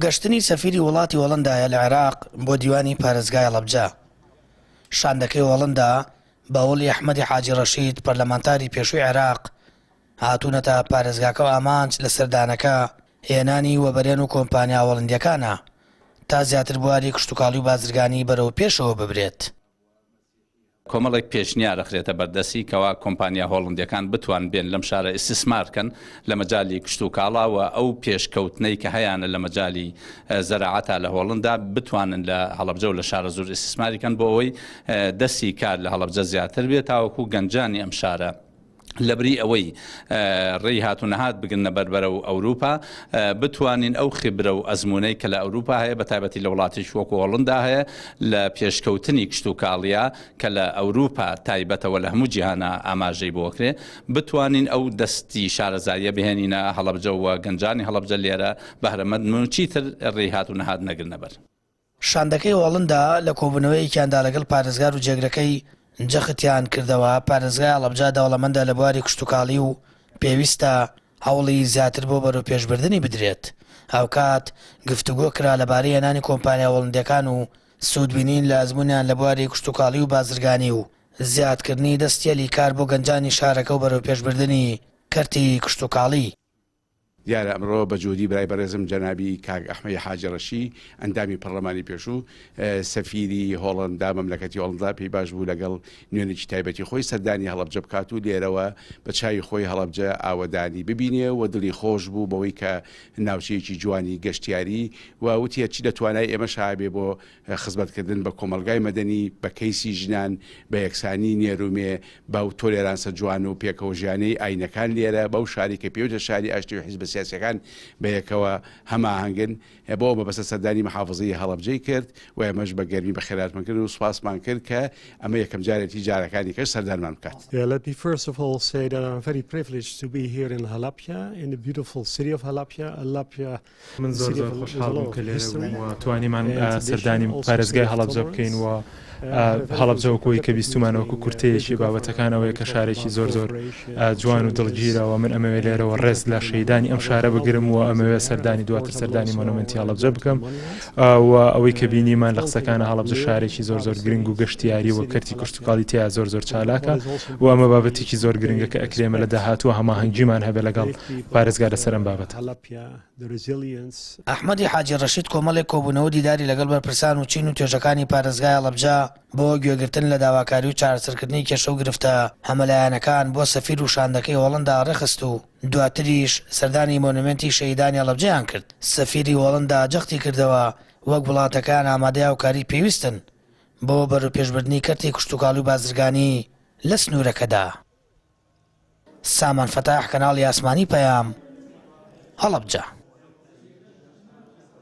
گەشتنی سەفیری وڵاتی هۆڵەندایە لە عێراق بۆ دیوانی پارێزگای هەڵەبجە. شاندەکەی هۆڵەندا بەوڵی ئەحمەدی حاجی ڕەشید پەرلەمانتاری پێشووی عێراق هاتوونەتە پارێزگاکە و ئامانج لە سەردانەکە هێنانی وەبەرێن و کۆمپانیا هۆڵەندیەکانە تا زیاتر بواری کشتتوکاڵی و بازرگانی بەرەو پێشەوە ببرێت. کۆمەڵێک پێشنیار دەخرێتە بەردەسی کەوا کۆمپانیا هۆڵندیەکان بتوان بێن لەم شارە ئیستثمارکەن لە مەجای کشتتوکاڵاوە ئەو پێشکەوتنەی کە هەیەە لە مەجای زەراعەتە لە هۆڵندا بتوانن لە هەڵەبجە و لە شارە زۆر ئیستثماریکەن بۆ ئەوەی دەستی کار لە هەڵەبجە زیاتر بێت تاوەکو گەنجانی ئەم شارە لەبری ئەوەی ڕێی هاتوونەهات بگرنە بەربەرە و ئەوروپا بتوانین ئەو خبرە و ئەزمونەی کە لە ئەوروپا هەیە بە تایبەتی لە وڵاتیش وەکو هۆڵندا هەیە لە پێشکەوتنی کشتتوکاڵیە کە لە ئەوروپا تایبەتەوە لە هەموو جیهانە ئاماژەی بۆکرێ بتوانین ئەو دەستی شارەزاییە بهێنینە هەڵەبجە و گەنجانی هەڵەبجە لێرە بەهرەمەند چیتر ڕێی هاتوونەهات نەگرنە بەر. شاندەکەی هۆڵندا لە کۆبوونەوەیەکیاندا لەگەڵ پارێزگار و جێگرەکەی جەختیان کردەوە پارێزگای هەڵەبجە دەوڵەمەندە لە بواری کشتتوکاڵی و پێویستە هەوڵی زیاتر بۆ بەرەو پێشبردننی بدرێت. هاوکات گفتوگۆ کرا لەبارەی هێنانی کۆمپانیا هۆڵندیەکان و سوودبینین لە ئەزمونیان لە بواری کشتتوکاڵی و بازرگانی و زیادکردنی دەستیەلی کار بۆ گەنجانی شارەکە و بەرەو پێشبردننی کەرتی کشتتوکاڵی. دیارە ئەمڕۆ بە جوودی برای بەڕێزم جەنابی کاک ئەحمەدی حاجی ڕەشید ئەندامی پەرلەمانی پێشوو سەفیری هۆڵەندا مەملەکەتی هۆڵندا پێی باش بوو لەگەڵ نوێنێکی تایبەتی خۆی سەردانی هەڵەبجە بکات و لێرەوە بە چاوی خۆی هەڵەبجە ئاوەدانی ببینێ و دڵی خۆش بوو بەوەی کە ناوچەیەکی جوانی گەشتیاری و وتیە چی دەتوانای ئێمە شابێ بۆ خزمەتکردن بە کۆمەلگای مەدەنی بە کەیسی ژنان بە یەکسانی نێرومێ باو تۆلێرانسە جوان و پێکەوە ژیانەی ئاینەکان لێرە بەو شاری کە پێوتە شاری ئاشتی و حیزب سیاسەکان بەیەکەوە هەماهەنگن بۆ بەبەستە سەردانی محافظەی هەڵەبجەی کرد و ئێمەش بە گەرمی بە خێراتمان کرد و سوپاسمان کرد کە ئەمە یەکەم جارێتی جارەکانی کەس سەردانمان بکات. Let me first of all say that I'm very privileged to be here in Halabja, in the beautiful city of Halabja. Halabja من زۆر خۆشحاڵ بووم کە لێرە توانیمان سەردانی پارێزگای هەڵەبجە بکەین و هەڵەبجەوەکۆی کە بیستمانەوەکو کورتەیەکی بابەتەکانەوەی کە شارێکی زۆر جوان و دڵگیرەوە من ئەمەوێ لێرەوە ڕێز لە شەیدانی ئەم شارە بگرم و ئەمەوێ سەردانی دواتر سەردانی مۆنومنتی هەڵەبجە بکەم و ئەوەی کە بینیمان لە قسەکانە هەڵەبجە شارێکی زۆر گرنگ و گەشتیاری و کەرتی کشتتوکاڵی تیا زۆر چالاکە و ئەمە بابەتێکی زۆر گرنگە کە ئەکرێمە لە داهاتووە هەماهەنگیمان هەبێ لەگەڵ پارێزگا لەسەر ئەم بابەت. ئەحمەدی حاجی ڕەشید کۆمەڵێک کۆبوونەوە دیداری لەگەڵ بەرپرسان و چین و توێژەکانی پارێزگای هەڵەبجە بۆ گوێگرتن لە داواکاری و چارەسەرکردنی کێشە و گرفتە هەمەلایەنەکان بۆ سەفیر و شاندەکەی هۆڵندا ڕێخست و دواتریش سەردانی مۆنومنتی شەیدانی هەڵەبجەیان کرد. سەفیری هۆڵندا جەختی کردەوە وەک وڵاتەکان ئامادەی هاوکاری پێویستن بۆ بەرەو پێشبردننی کەرتی کشتتوکاڵی و بازرگانی لە سنوورەکەدا. سامان فەتاح کەناڵی ئاسمانی پەیام هەڵەبجە.